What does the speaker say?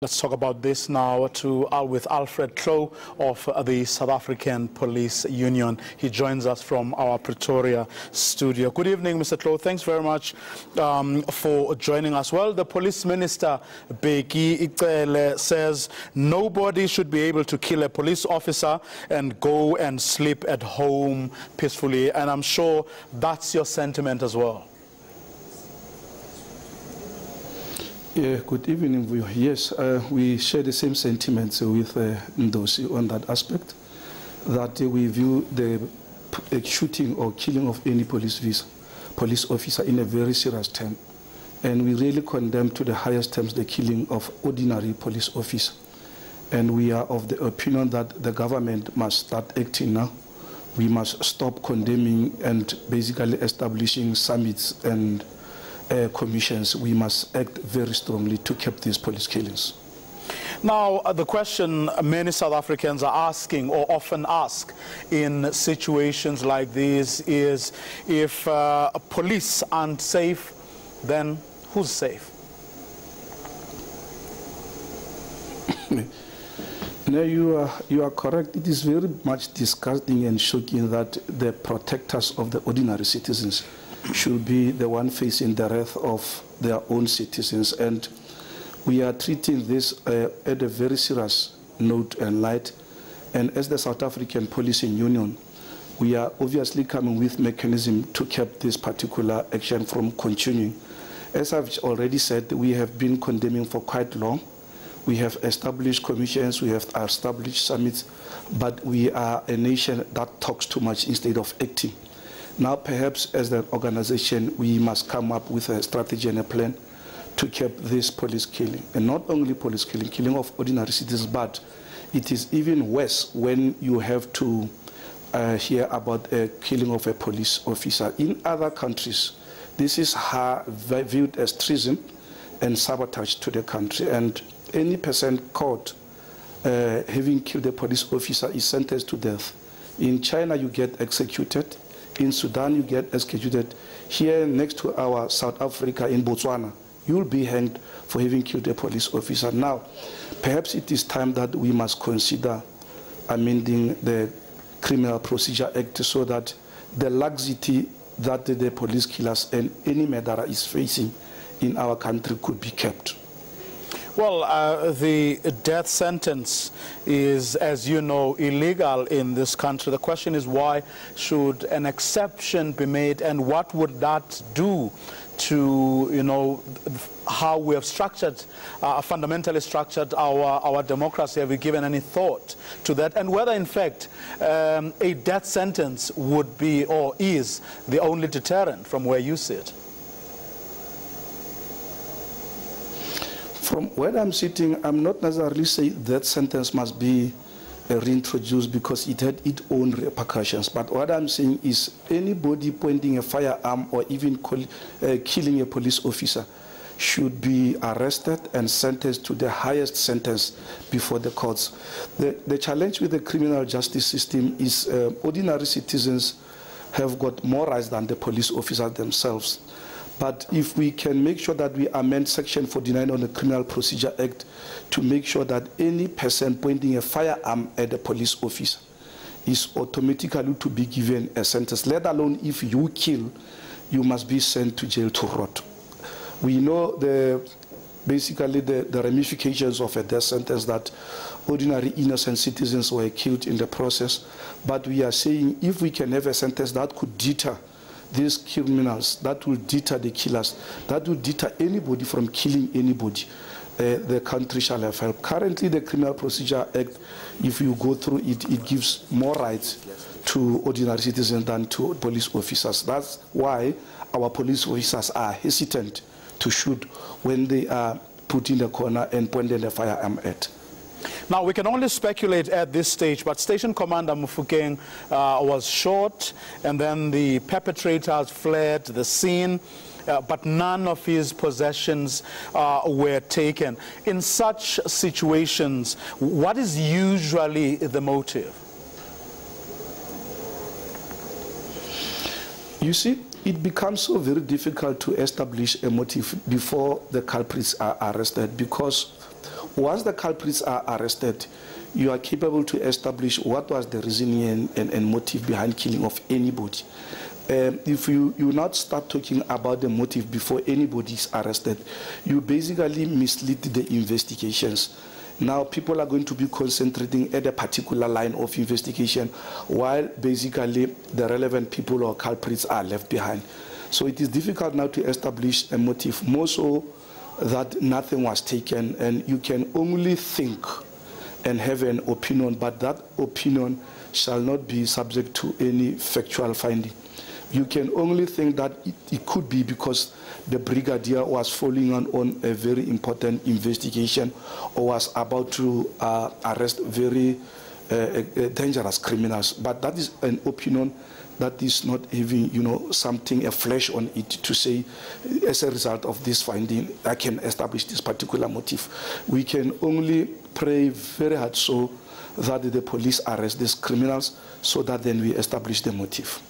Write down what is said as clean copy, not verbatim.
Let's talk about this now with Alfred Tlou of the South African Police Union. He joins us from our Pretoria studio. Good evening, Mr. Tlou. Thanks very much for joining us. Well, the Police Minister, Bheki Cele, says nobody should be able to kill a police officer and go and sleep at home peacefully. And I'm sure that's your sentiment as well. Yeah, good evening. Yes, we share the same sentiments with Ndosi on that aspect, that we view the shooting or killing of any police officer in a very serious term. And we really condemn to the highest terms the killing of ordinary police officer. And we are of the opinion that the government must start acting now. We must stop condemning and basically establishing summits and commissions. We must act very strongly to keep these police killings. Now, the question many South Africans are asking, or often ask in situations like this, is if police aren't safe, then who's safe? No, you are correct. It is very much disgusting and shocking that the protectors of the ordinary citizens should be the one facing the wrath of their own citizens. And we are treating this at a very serious note and light. And as the South African Police Union, we are obviously coming with mechanism to keep this particular action from continuing. As I've already said, we have been condemning for quite long. We have established commissions, we have established summits, but we are a nation that talks too much instead of acting. Now, perhaps as an organization, we must come up with a strategy and a plan to keep this police killing. And not only police killing, killing of ordinary citizens, but it is even worse when you have to hear about a killing of a police officer. In other countries, this is viewed as treason and sabotage to the country. And any person caught having killed a police officer is sentenced to death. In China, you get executed. In Sudan, you get executed. Here next to our South Africa, in Botswana, you'll be hanged for having killed a police officer. Now, perhaps it is time that we must consider amending the Criminal Procedure Act so that the laxity that the police killers and any murderer is facing in our country could be kept. Well, the death sentence is, as you know, illegal in this country. The question is, why should an exception be made, and what would that do to, you know, how we have structured, fundamentally structured our democracy? Have we given any thought to that? And whether, in fact, a death sentence would be or is the only deterrent from where you sit? From where I'm sitting, I'm not necessarily saying that sentence must be reintroduced because it had its own repercussions. But what I'm saying is anybody pointing a firearm or even killing a police officer should be arrested and sentenced to the highest sentence before the courts. The challenge with the criminal justice system is ordinary citizens have got more rights than the police officers themselves. But if we can make sure that we amend Section 49 on the Criminal Procedure Act to make sure that any person pointing a firearm at a police officer is automatically to be given a sentence, let alone if you kill, you must be sent to jail to rot. We know basically the ramifications of a death sentence, that ordinary innocent citizens were killed in the process. But we are saying if we can have a sentence that could deter these criminals, that will deter the killers, that will deter anybody from killing anybody, the country shall have help. Currently, the Criminal Procedure Act, if you go through it, it gives more rights to ordinary citizens than to police officers. That's why our police officers are hesitant to shoot when they are put in the corner and pointing the firearm at. Now, we can only speculate at this stage, but Station Commander Mofokeng was shot, and then the perpetrators fled the scene, but none of his possessions were taken. In such situations, what is usually the motive? You see, it becomes so very difficult to establish a motive before the culprits are arrested, because Once the culprits are arrested, you are capable to establish what was the reasoning and motive behind killing of anybody. If you not start talking about the motive before anybody is arrested, you basically mislead the investigations. Now people are going to be concentrating at a particular line of investigation while basically the relevant people or culprits are left behind. So it is difficult now to establish a motive, more so that nothing was taken, and you can only think and have an opinion, but that opinion shall not be subject to any factual finding. You can only think that it could be because the brigadier was following on a very important investigation or was about to arrest very dangerous criminals. But that is an opinion that is not having, something, a flesh on it to say, as a result of this finding, I can establish this particular motive. We can only pray very hard so that the police arrest these criminals so that then we establish the motive.